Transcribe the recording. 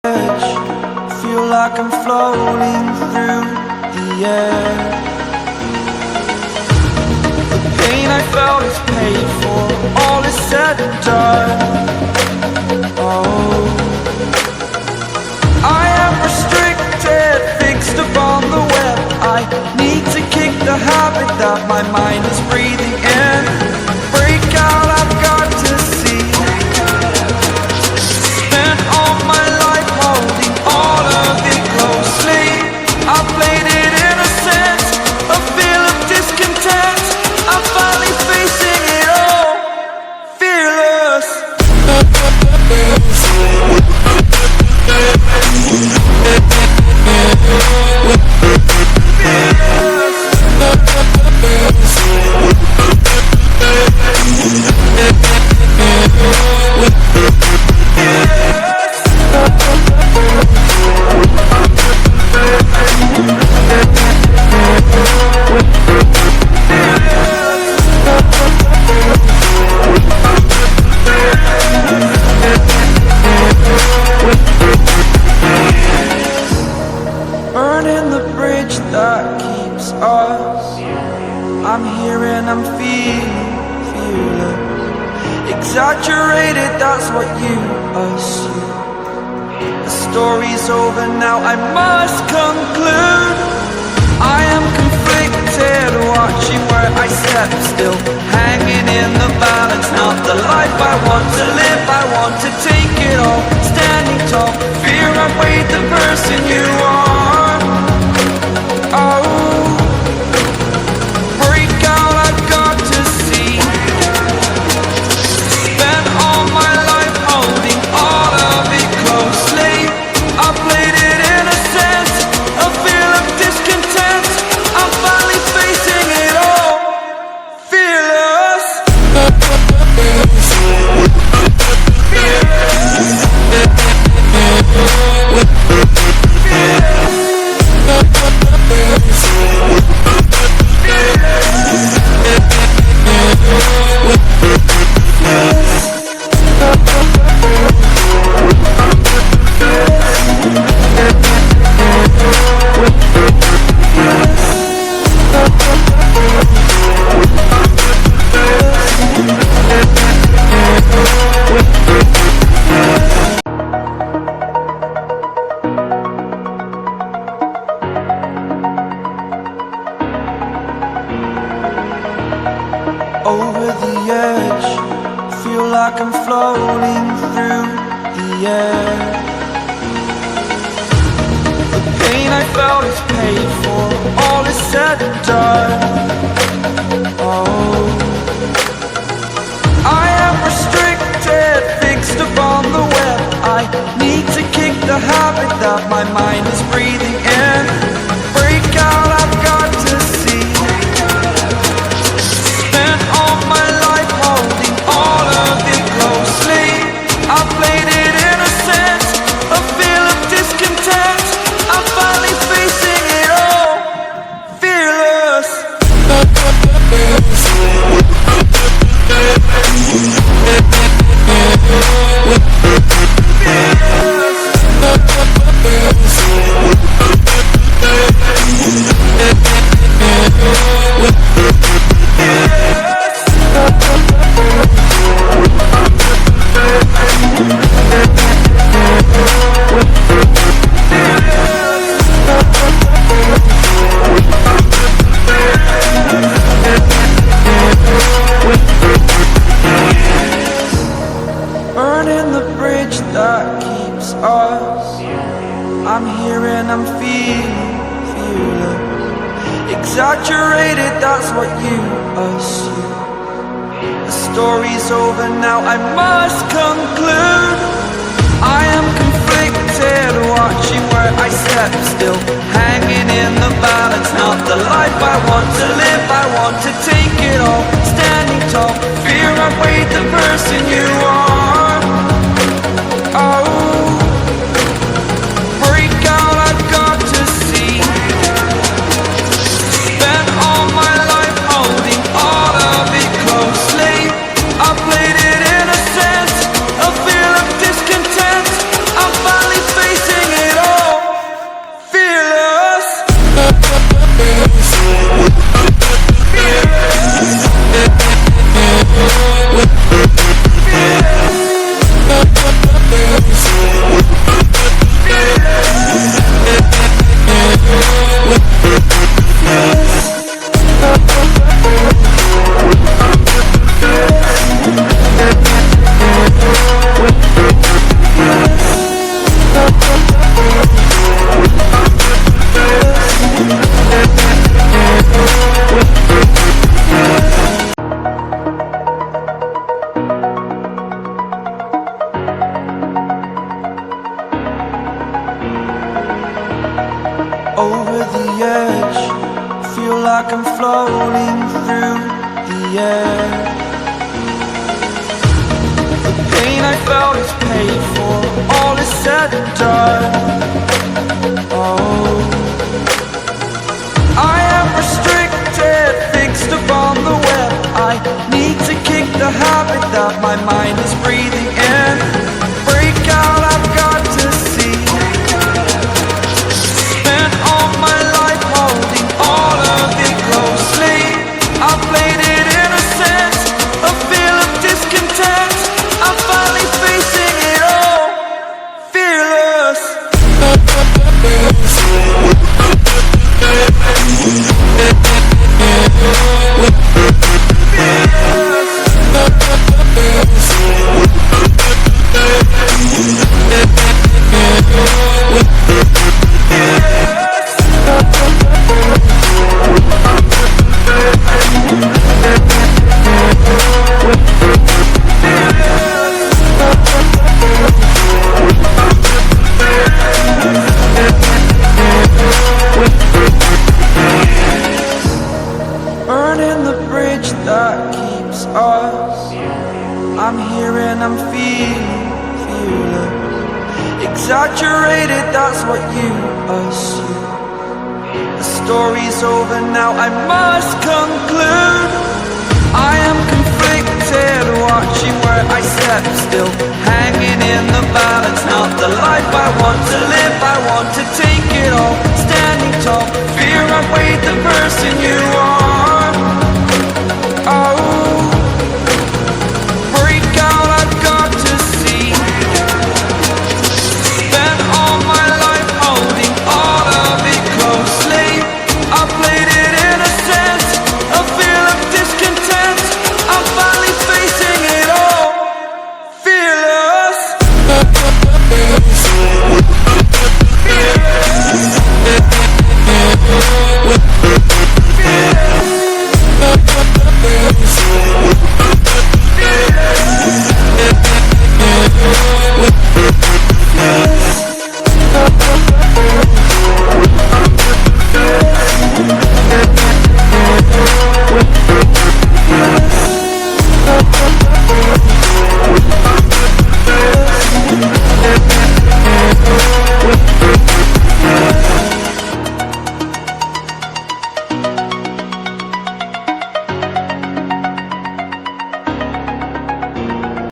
edge, feel like I'm floating through the air. The pain I felt is paid for, all is said and done. Oh, I am restricted, fixed upon the web. I need to kick the habit that my mind is breathing in. Break out, I've got to see. Spent all my life holding all of it closely. I played it innocent, a feel of discontent. I'm finally facing it all, fearless. Burning the bridge that keeps us. I'm here and I'm feeling fearless. Exaggerated, that's what you assume. The story's over now, I must conclude. I am conflicted, watching where I step still, hanging in the balance. Not the life I want to live, I want to take it all. Standing tall, fear I've weighed the person you are. Oh, break out, I've got to see. Spent all my life holding all of it closely. I played it innocent, a feel of discontent. I'm finally facing it all, fearless. Over the edge, feel like I'm floating through the air. The pain I felt is paid for, all is said and done. Oh, I am restricted, fixed upon the web. I need to kick the habit that my mind is breathing in. Break out, I've got to see. Spent all my life holding all of it closely. I played it innocent, a feel of discontent. I'm finally facing it all, fearless. Burning the bridge that keeps us. I'm here and I'm feeling fearless. Exaggerated, that's what you assume. The story's over now, I must conclude. I am conflicted, watching where I step still, hanging in the balance. Not the life I want to live, I want to take it all. Standing tall, fear I've weighed the person you are. Oh, break out, I've got to see. Spent all my life holding all of it closely. I played it innocent, a feel of discontent. I'm finally facing Over the edge, feel like I'm floating through the air. The pain I felt is paid for, all is said and done. Oh, I am restricted, fixed upon the web. I need to kick the habit that my mind is breathing in. Break out, I've got to see. Spent all my life holding all of it closely. I played it innocent, a feel of discontent. I'm finally facing it all, fearless. Burning the bridge that keeps us. I'm here and I'm feeling fearless. Exaggerated, that's what you assume. The story's over now, I must conclude. I am conflicted, watching where I step still, hanging in the balance. Not the life I want to live, I want to take it all. Standing tall, fear I